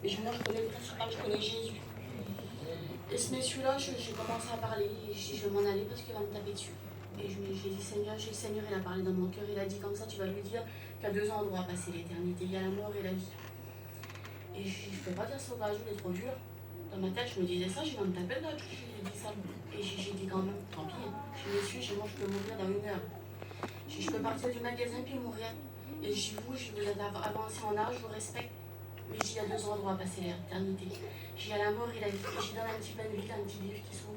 Mais moi, je connais le principal, je connais Jésus. Et ce monsieur-là, j'ai commencé à parler, et je dis, je vais m'en aller parce qu'il va me taper dessus. Et j'ai dit, Seigneur, le Seigneur, il a parlé dans mon cœur, il a dit comme ça, tu vas lui dire qu'il y a 2 endroits à passer l'éternité, il y a la mort et la vie. Et je ne peux pas dire ça au gars, il est trop dur. Dans ma tête, je me disais ça, je vais me taper le gars, j'ai dit ça. Et j'ai dit quand même, tant pis, je me suis, moi, je peux mourir dans 1 heure. Je peux partir du magasin puis mourir. Et je vous êtes avancé en âge, je vous respecte. Mais il y a 2 endroits à passer l'éternité. Il y a la mort et la vie. J'y donne un petit peu de vie, un petit livre qui s'ouvre.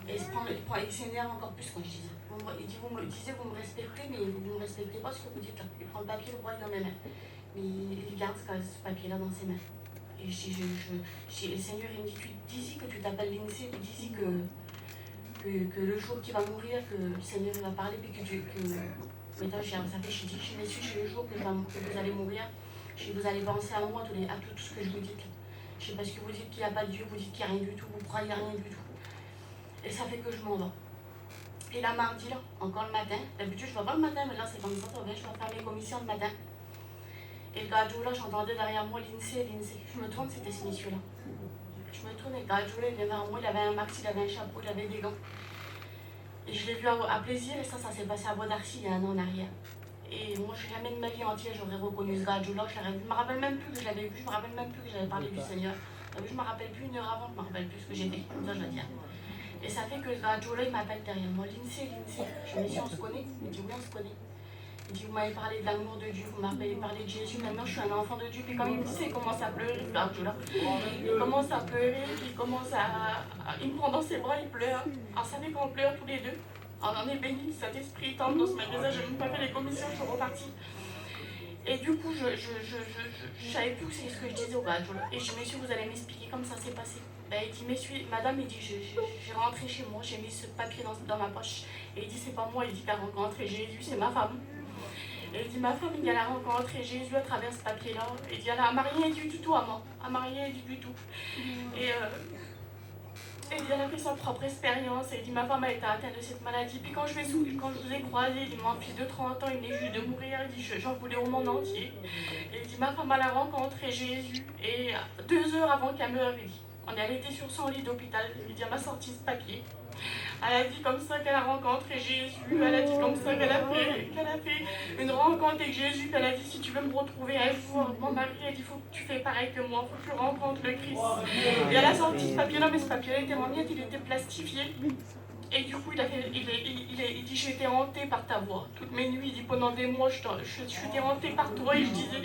Et il s'énerve encore plus quand je dis ça. Il dit, vous me respectez, mais vous ne me respectez pas ce que vous dites là. Il prend le papier, le roi dans mes mains. Mais il garde ce papier-là dans ses mains. Et je dis, le Seigneur, il me dit, tu dis que tu t'appelles l'INSEE, tu dis que le jour qu'il va mourir, que le Seigneur va parler, puis maintenant, ça fait, je dis, je m'essuie, c'est le jour que vous allez mourir. Vous allez penser à moi, à tout ce que je vous dis. Je sais parce que vous dites qu'il n'y a pas de Dieu, vous dites qu'il n'y a rien du tout, vous croyez à rien du tout. Et ça fait que je m'en vais. Et là, mardi, là, encore le matin, d'habitude je ne vais pas le matin, mais là c'est comme ça, je vais faire mes commissions le matin. Et le gars là, j'entendais derrière moi l'INSEE. Je me tourne, c'était ce monsieur-là. Je me tourne et le gars là, il venait vers moi, il avait un max, il avait un chapeau, il avait des gants. Et je l'ai vu à plaisir, et ça s'est passé à Bois d'Arcy il y a 1 an en arrière. Et moi, jamais de ma vie entière, j'aurais reconnu ce gars-là. Je me rappelle même plus que je l'avais vu, je me rappelle même plus que j'avais parlé du Seigneur. Je me rappelle plus 1 heure avant, je me rappelle plus ce que j'ai fait, comme ça je dois dire. Et ça fait que ce gars-là, il m'appelle derrière moi, l'INSEE. Je me dis, on se connaît? Il me dit, oui, on se connaît. Il dit, vous m'avez parlé de l'amour de Dieu, vous m'avez parlé de Jésus, maintenant je suis un enfant de Dieu. Puis quand il me dit ça, il commence à pleurer, ce gars-là. Il commence à pleurer, puis il me prend dans ses bras, il pleure. Alors, ça fait qu'on pleure tous les deux. On en est béni, cet esprit tendre dans ce magasin, je n'ai même pas fait les commissions, je suis repartie. Et du coup, je savais plus ce que je disais au gars. Et je me suis dit, vous allez m'expliquer comment ça s'est passé. Ben, il dit, madame, il dit, j'ai rentré chez moi, j'ai mis ce papier dans ma poche. Et il dit, c'est pas moi, il dit qu'elle a rencontré Jésus, c'est ma femme. Et il dit, ma femme, elle a rencontré Jésus à travers ce papier-là. Et il dit, elle m'a rien dit du tout à moi. Elle m'a rien dit du tout. Et elle a fait sa propre expérience. Et il dit, ma femme a été atteinte de cette maladie. Puis quand je vous ai croisé, il dit, mon fils de 30 ans, il venait juste de mourir. Il dit, j'en voulais au monde entier. Et il dit, ma femme, elle a rencontré Jésus. Et 2 heures avant qu'elle meure, il dit, elle était sur son lit d'hôpital. Il dit, elle m'a sorti ce papier. Elle a dit comme ça qu'elle a rencontré Jésus. Elle a dit comme ça qu'elle a fait une rencontre avec Jésus. Elle a dit, si tu veux me retrouver un jour, mon mari a dit, il faut que tu fais pareil que moi, il faut que tu rencontres le Christ. Et elle a sorti ce papier-là, mais ce papier-là était en miettes, il était plastifié. Et du coup, il dit, j'ai été hanté par ta voix. Toutes mes nuits, il dit, pendant des mois, je suis hanté par toi. Et je disais,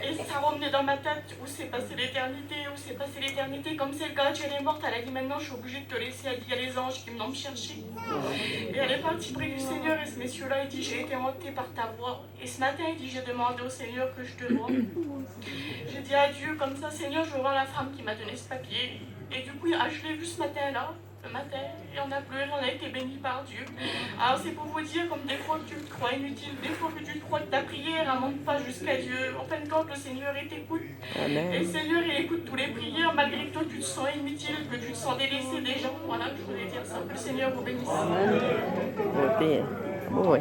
et ça revenait dans ma tête, où s'est passée l'éternité, où s'est passée l'éternité. Comme c'est le gars, elle est morte, elle a dit, maintenant, je suis obligée de te laisser. Elle dit, il y a les anges qui venent me chercher. Et elle est partie près du Seigneur, et ce monsieur-là, il dit, j'ai été hanté par ta voix. Et ce matin, il dit, j'ai demandé au Seigneur que je te vois. J'ai dit à Dieu, comme ça, Seigneur, je veux voir la femme qui m'a donné ce papier. Et du coup, je l'ai vu ce matin-là. Le matin, et on a pleuré, on a été bénis par Dieu. Alors c'est pour vous dire, comme des fois que tu te crois inutile, des fois que tu te crois que ta prière ne monte pas jusqu'à Dieu. En fin de compte, le Seigneur t'écoute. Et le Seigneur, il écoute toutes les prières, malgré que toi tu te sens inutile, que tu te sens délaissé des gens. Voilà, je voulais dire ça. Que le Seigneur vous bénisse. Amen. Oui.